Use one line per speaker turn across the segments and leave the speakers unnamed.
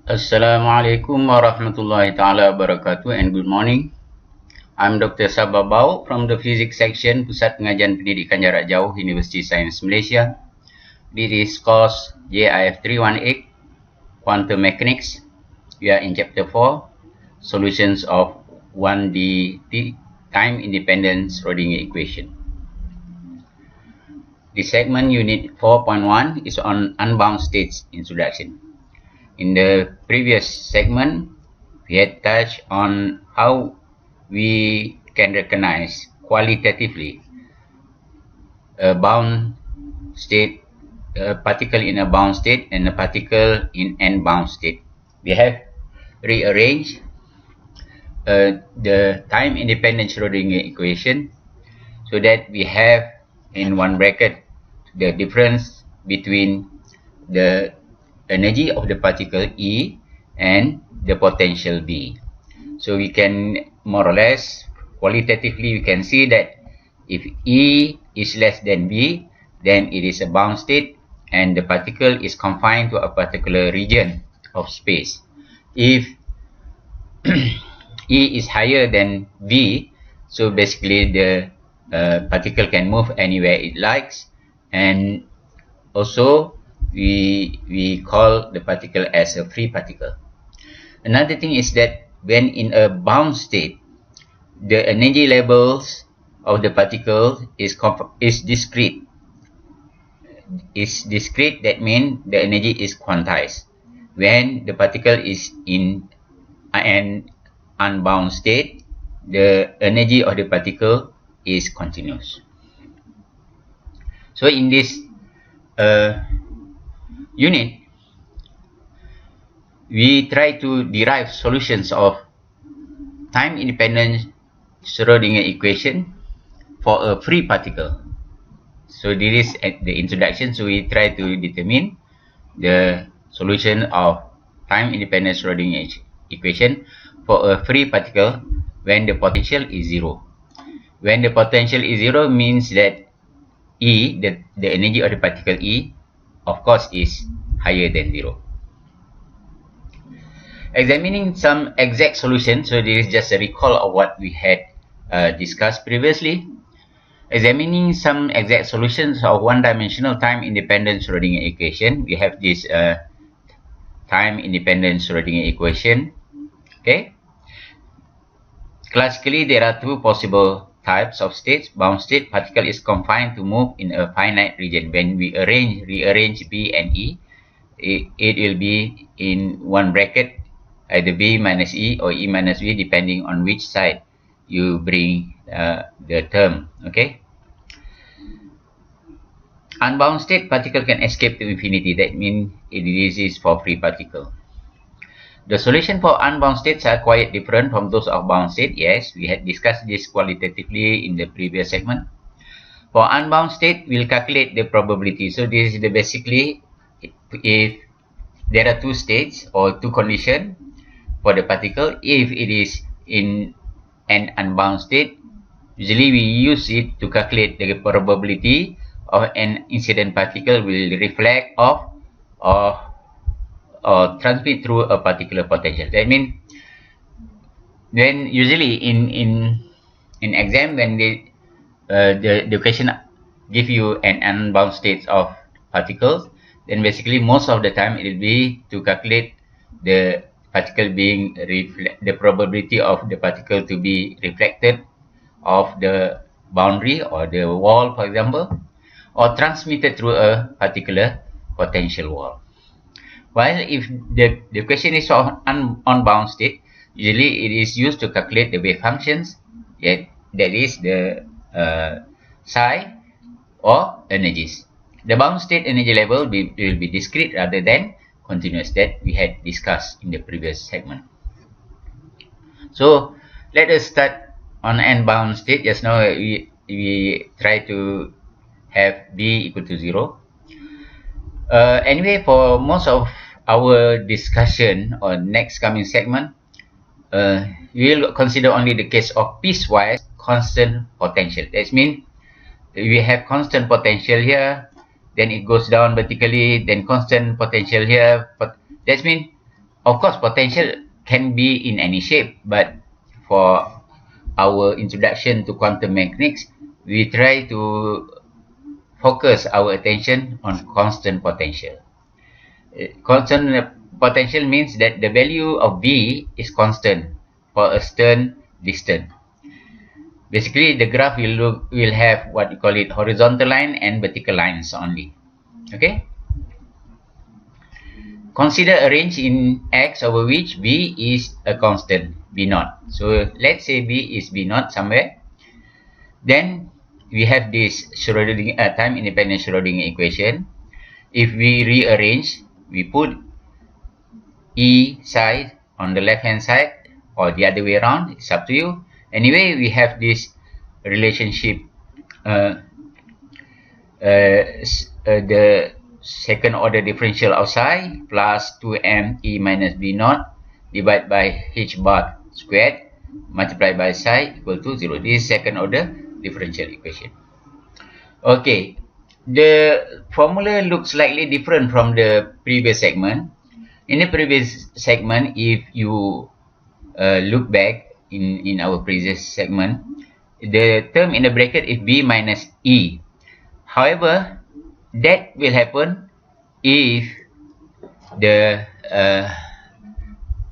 Assalamualaikum warahmatullahi taala wabarakatuh and good morning. I'm Dr. Sababau from the Physics Section Pusat Pengajian Pendidikan Jarak Jauh Universiti Sains Malaysia. This is course JIF 318 Quantum Mechanics. We are in chapter 4 Solutions of 1D Time Independent Schrödinger Equation. The segment unit 4.1 is on unbound states introduction. In the previous segment, we had touched on how we can recognize qualitatively a bound state, a particle in a bound state, and a particle in an bound state. We have rearranged the time-independent Schrödinger equation so that we have in one bracket the difference between the energy of the particle E and the potential B. So we can more or less qualitatively we can see that if E is less than B, then it is a bound state and the particle is confined to a particular region of space. If E is higher than V, so basically the particle can move anywhere it likes, and also we call the particle as a free particle. Another thing is that when in a bound state, the energy levels of the particle is discrete. Is discrete, that means the energy is quantized. When the particle is in an unbound state, the energy of the particle is continuous. So in this unit, we try to derive solutions of time-independent Schrödinger equation for a free particle. So this is at the introduction. So we try to determine the solution of time-independent Schrödinger equation for a free particle when the potential is zero. When the potential is zero means that E, the energy of the particle E, of course, is higher than zero. Examining some exact solutions, so this is just a recall of what we had discussed previously. Examining some exact solutions of one-dimensional time-independent Schrödinger equation, we have this time-independent Schrödinger equation. Okay. Classically, there are two possible types of states. Bound state, particle is confined to move in a finite region. When we rearrange B and E, it will be in one bracket, either B minus E or E minus B, depending on which side you bring the term. Okay. Unbound state, particle can escape to infinity. That means this is for free particle. The solution for unbound states are quite different from those of bound state. Yes, we had discussed this qualitatively in the previous segment. For unbound state, we'll calculate the probability. So this is the basically, if there are two states or two conditions for the particle, if it is in an unbound state, usually we use it to calculate the probability of an incident particle will reflect off or transmit through a particular potential. That means when usually in exam, when the question give you an unbound state of particles, then basically most of the time it will be to calculate the particle being the probability of the particle to be reflected of the boundary or the wall, for example, or transmitted through a particular potential wall. While if the question is on unbound state, usually it is used to calculate the wave functions, yet that is the psi or energies. The bound state energy level will be discrete rather than continuous, that we had discussed in the previous segment. So let us start on unbound state. Just now we try to have B equal to 0. Anyway, for most of our discussion on next coming segment, we will consider only the case of piecewise constant potential. That means we have constant potential here, then it goes down vertically, then constant potential here. But that means Of course, potential can be in any shape, but for our introduction to quantum mechanics, we try to focus our attention on constant potential. Constant potential means that the value of V is constant for a certain distance. Basically, the graph will have what you call it horizontal line and vertical lines only. Okay. Consider a range in X over which V is a constant, V naught. So let's say V is V naught somewhere. Then we have this Schrodinger time independent Schrodinger equation. If we rearrange, we put E side on the left hand side or the other way around, it's up to you. Anyway, we have this relationship, the second order differential outside plus 2m E minus V naught divided by H bar squared multiplied by psi equal to 0. This is second order differential equation. Okay, the formula looks slightly different from the previous segment. In the previous segment, if you look back in our previous segment, the term in the bracket is B minus E. However, that will happen if the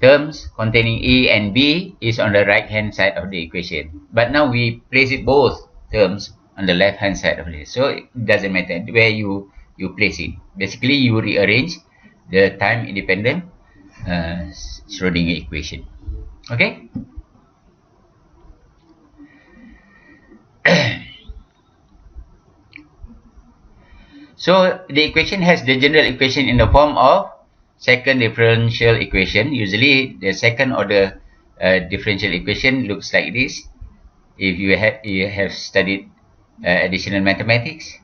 terms containing A and B is on the right hand side of the equation. But now we place it both terms on the left hand side of it. So it doesn't matter where you place it. Basically, you rearrange the time independent Schrodinger equation. Okay. So the equation has the general equation in the form of second differential equation. Usually the second order differential equation looks like this. If you have studied additional mathematics,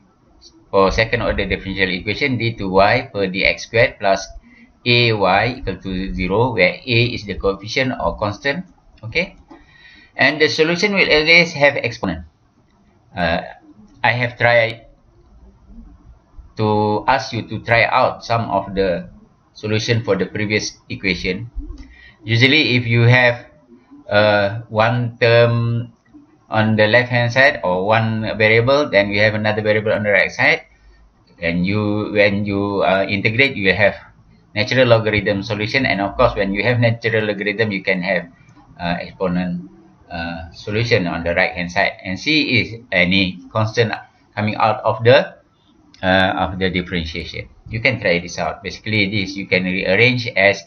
for second order differential equation, d to y per dx squared plus ay equal to 0, where a is the coefficient or constant. Okay, and the solution will always have exponent. I have tried to ask you to try out some of the solution for the previous equation. Usually if you have one term on the left hand side or one variable, then you have another variable on the right side, and when you integrate, you have natural logarithm solution. And of course, when you have natural logarithm, you can have exponent solution on the right hand side, and see is any constant coming out of the differentiation. You can try this out. Basically, this you can rearrange as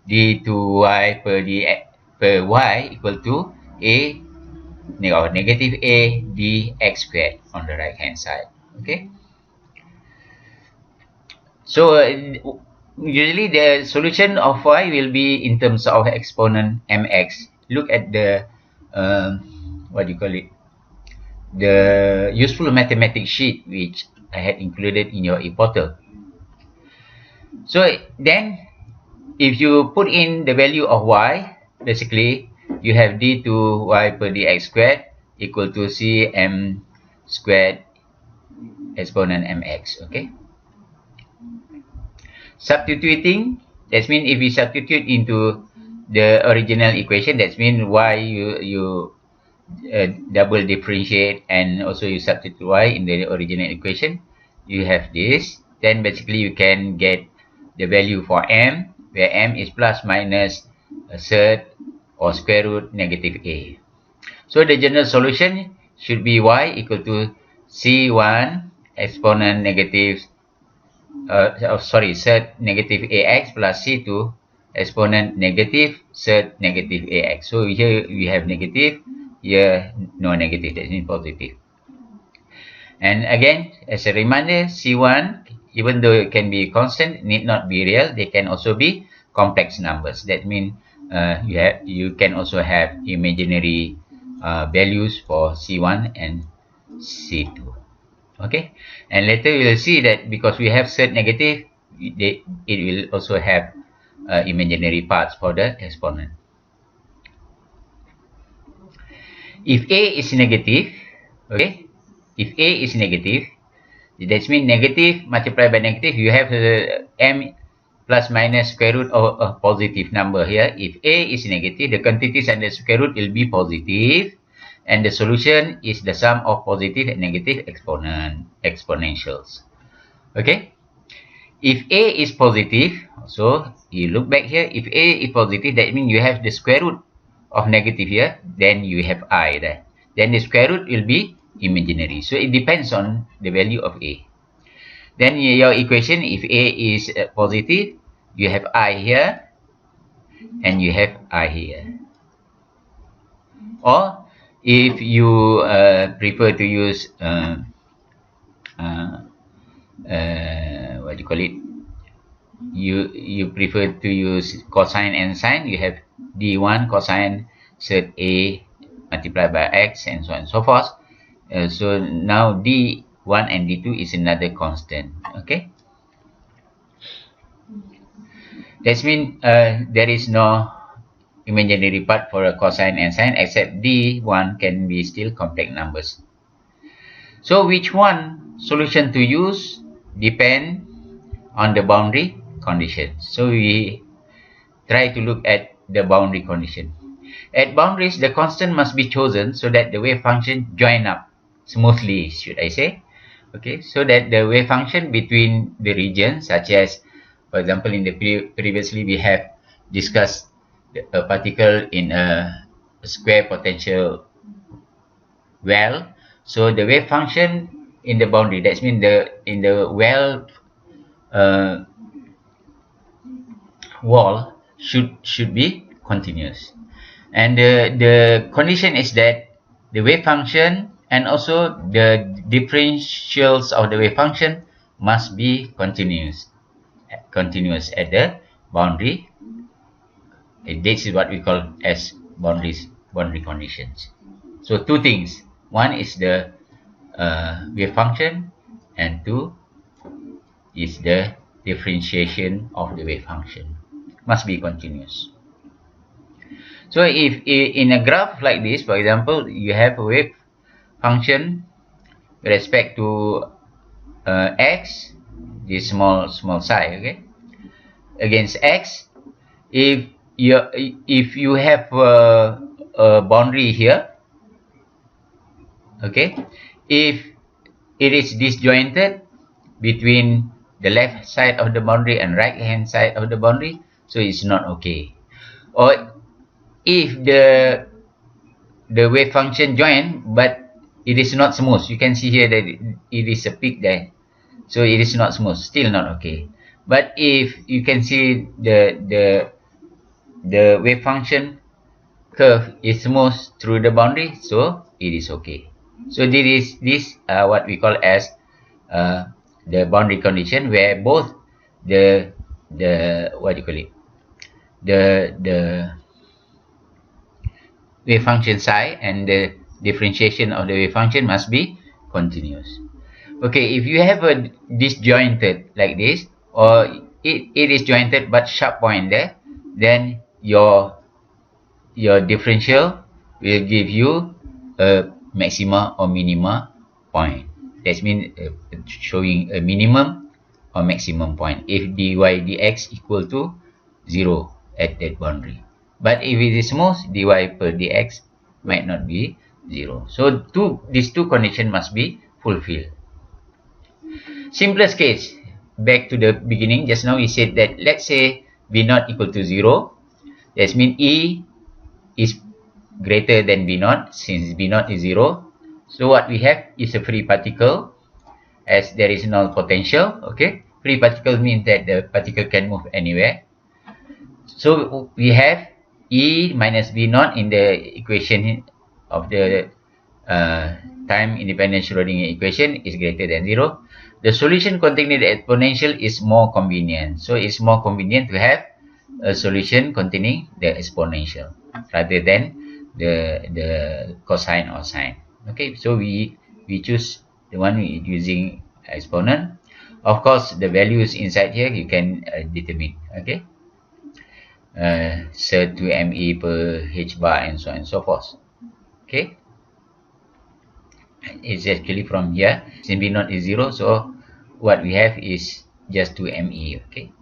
d to y per y equal to a or negative a dx squared on the right hand side. Okay. So usually the solution of y will be in terms of exponent mx. Look at the what do you call it? The useful mathematics sheet which I had included in your e-portal. So then, if you put in the value of y, basically you have d to y per dx squared equal to cm squared exponent mx. Okay. Substituting, that means if we substitute into the original equation, that means y you double differentiate and also you substitute y in the original equation, you have this. Then basically you can get the value for m, where m is plus minus a third or square root negative a. So the general solution should be y equal to c1 exponent negative third negative ax plus c2 exponent negative third negative ax. So here we have negative, here no negative, that means positive. And again, as a reminder, C1, even though it can be constant, need not be real. They can also be complex numbers. That means you can also have imaginary values for C1 and C2. Okay, and later we will see that because we have third negative, it will also have imaginary parts for the exponent. If A is negative, okay, if A is negative, that means negative multiplied by negative, you have m plus minus square root of a positive number here. If a is negative, the quantities under square root will be positive, and the solution is the sum of positive and negative exponentials. Okay. If a is positive, so you look back here, if a is positive, that means you have the square root of negative here, then you have I there. Then the square root will be imaginary. So it depends on the value of a. Then your equation, if a is positive, you have I here, and you have I here. Or if you prefer to use what do you call it? You prefer to use cosine and sine, you have d1 cosine sert a multiplied by x, and so on and so forth. So now d1 and d2 is another constant. Okay, that means there is no imaginary part for a cosine and sine, except d1 can be still complex numbers. So which one solution to use depend on the boundary condition. So we try to look at the boundary condition. At boundaries, the constant must be chosen so that the wave function join up smoothly, should I say. Okay, so that the wave function between the regions, such as, for example, in the previously we have discussed a particle in a square potential well. So the wave function in the boundary, that means in the well wall should be continuous, and the condition is that the wave function and also the differentials of the wave function must be continuous at the boundary. This is what we call as boundary conditions. So two things: one is the wave function, and two is the differentiation of the wave function must be continuous. So if in a graph like this, for example, you have a wave function with respect to x, this small psi, okay, against x. If you have a boundary here, okay, if it is disjointed between the left side of the boundary and right hand side of the boundary, so it's not okay. Or if the wave function join but it is not smooth, you can see here that it is a peak there, so it is not smooth, still not okay. But if you can see the wave function curve is smooth through the boundary, so it is okay. So this what we call as the boundary condition, where both the what do you call it, the wave function psi and the differentiation of the wave function must be continuous. Okay, if you have a disjointed like this, or it is jointed but sharp point there, then your differential will give you a maxima or minima point. That means showing a minimum or maximum point if dy dx equal to 0 at that boundary. But if it is smooth, dy per dx might not be 0. So these two conditions must be fulfilled. Simplest case, back to the beginning, just now we said that let's say v naught equal to 0. That means E is greater than v naught, since v naught is 0. So what we have is a free particle, as there is no potential. Okay, free particle means that the particle can move anywhere. So we have E minus v naught in the equation of the time independent Schrodinger equation is greater than 0. The solution containing the exponential is more convenient. So it's more convenient to have a solution containing the exponential rather than the cosine or sine. Okay, so we choose the one using exponent. Of course, the values inside here you can determine. Okay, sert 2me per h bar and so on and so forth. Okay, it's actually from here, since v naught is 0, so what we have is just 2me. Okay,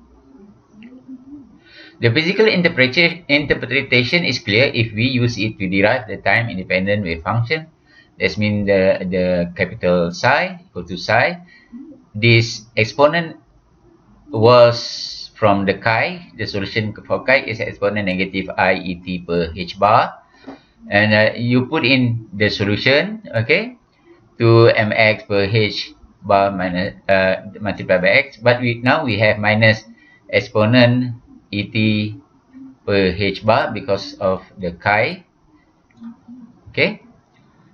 The physical interpretation is clear if we use it to derive the time-independent wave function. That means the capital psi equal to psi. This exponent was from the chi. The solution for chi is exponent negative I et per h bar. And you put in the solution, okay, to mx per h bar minus multiplied by x. But now we have minus exponent et per h bar because of the chi. Okay,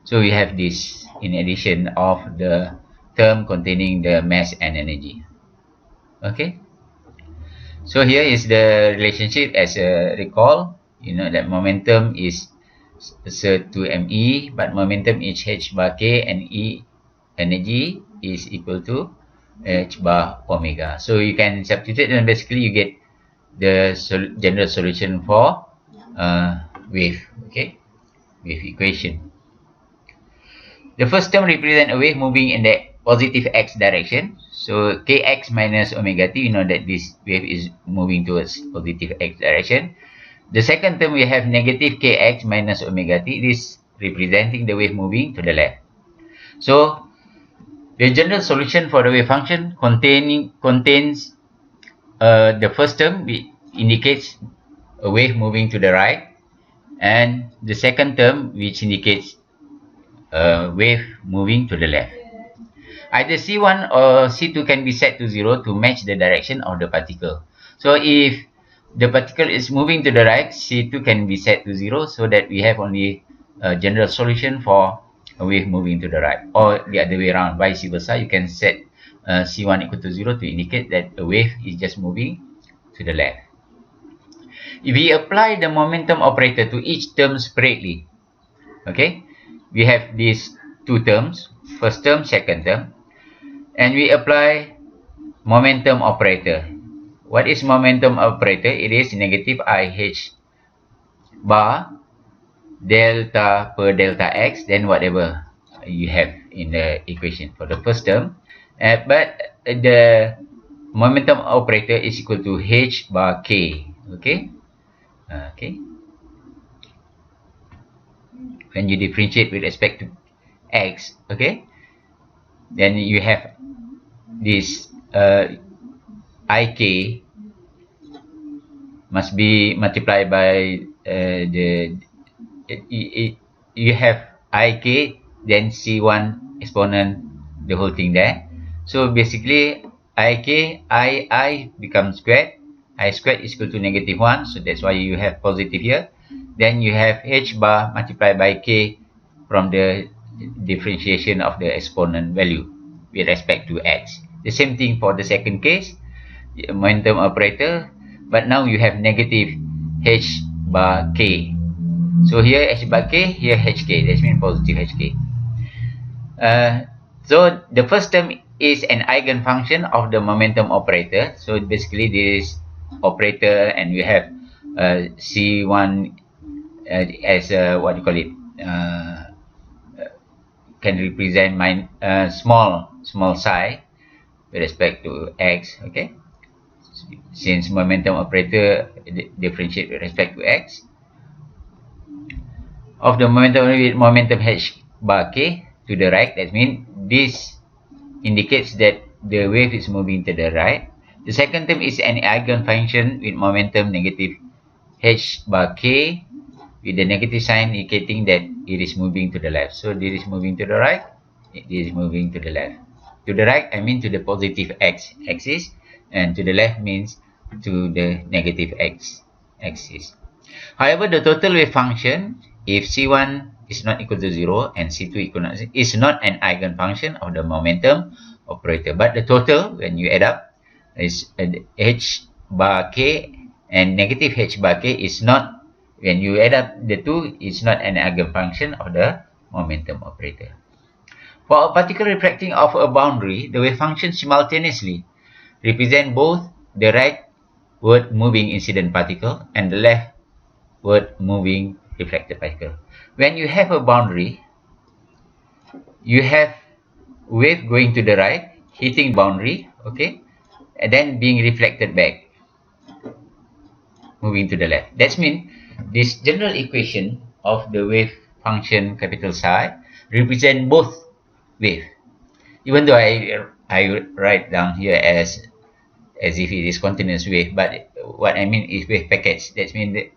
so we have this in addition of the term containing the mass and energy. Okay, so here is the relationship as a recall. You know that momentum is to me, but momentum is h bar k and e energy is equal to h bar omega. So you can substitute and basically you get the general solution for wave. Okay, wave equation. The first term represents a wave moving in the positive x direction. So kx minus omega t, you know that this wave is moving towards positive x direction. The second term we have negative kx minus omega t. This representing the wave moving to the left. So the general solution for the wave function contains the first term which indicates a wave moving to the right, and the second term which indicates a wave moving to the left. Either C1 or C2 can be set to 0 to match the direction of the particle. So if the particle is moving to the right, C2 can be set to 0 so that we have only a general solution for a wave moving to the right, or the other way around, vice versa. You can set C1 equal to 0 to indicate that a wave is just moving to the left. If we apply the momentum operator to each term separately, okay, we have these two terms, first term, second term, and we apply momentum operator. What is momentum operator? It is negative IH bar delta per delta x, then whatever you have in the equation for the first term. But the momentum operator is equal to h bar k. Okay. Okay. When you differentiate with respect to x, okay, then you have this ik must be multiplied by you have ik, then c1 exponent, the whole thing there. So basically ik I becomes squared. I squared is equal to negative 1, so that's why you have positive here. Then you have h bar multiplied by k from the differentiation of the exponent value with respect to x. The same thing for the second case, momentum operator, but now you have negative h bar k. So here h bar k, here hk, that means positive hk. So the first term is an eigenfunction of the momentum operator. So basically this operator, and we have c1 as what do you call it, can represent small psi with respect to x. Okay, since momentum operator differentiate with respect to x of the momentum h bar k to the right, that means this indicates that the wave is moving to the right. The second term is an eigenfunction with momentum negative h bar k with the negative sign indicating that it is moving to the left. So this is moving to the right, it is moving to the left. To the right, I mean to the positive x axis, and to the left means to the negative x axis. However, the total wave function, if c1 is not equal to 0 and c2 equal to 0, is not an eigenfunction of the momentum operator. But the total, when you add up, is h bar k and negative h bar k is not, when you add up the two, it's not an eigenfunction of the momentum operator. For a particle reflecting off a boundary, the wave function simultaneously represent both the rightward moving incident particle and the leftward moving reflected particle. When you have a boundary, you have wave going to the right, hitting boundary, okay, and then being reflected back. moving to the left. That means this general equation of the wave function capital psi represent both wave. Even though I write down here as if it is continuous wave, but what I mean is wave packets. That means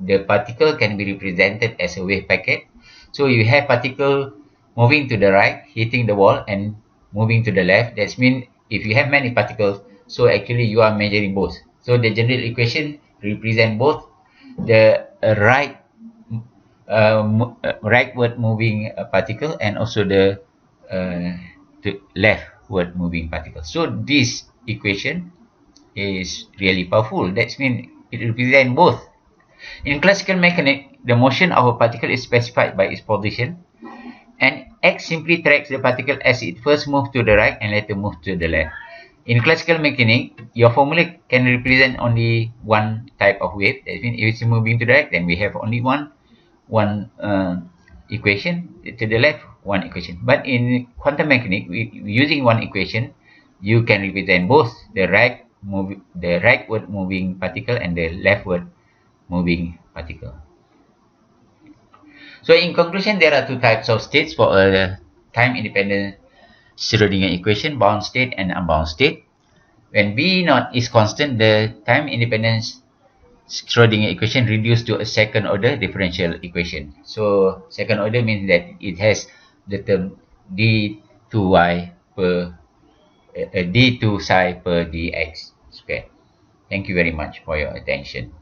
the particle can be represented as a wave packet. So you have particle moving to the right, hitting the wall, and moving to the left. That means if you have many particles, so actually you are measuring both. So the general equation represent both the rightward moving particle and also the leftward moving particle. So this equation is really powerful. That means it represents both. In classical mechanics, the motion of a particle is specified by its position, and x simply tracks the particle as it first moves to the right and later moves to the left. In classical mechanics, your formula can represent only one type of wave. That means if it's moving to the right, then we have only one equation. To the left, one equation. But in quantum mechanics, using one equation, you can represent both the rightward moving particle and the leftward moving particle. So in conclusion, there are two types of states for a time-independent Schrödinger equation: bound state and unbound state. When V naught is constant, the time-independent Schrödinger equation reduced to a second order differential equation. So second order means that it has the term d2y per d2 psi per dx squared. Thank you very much for your attention.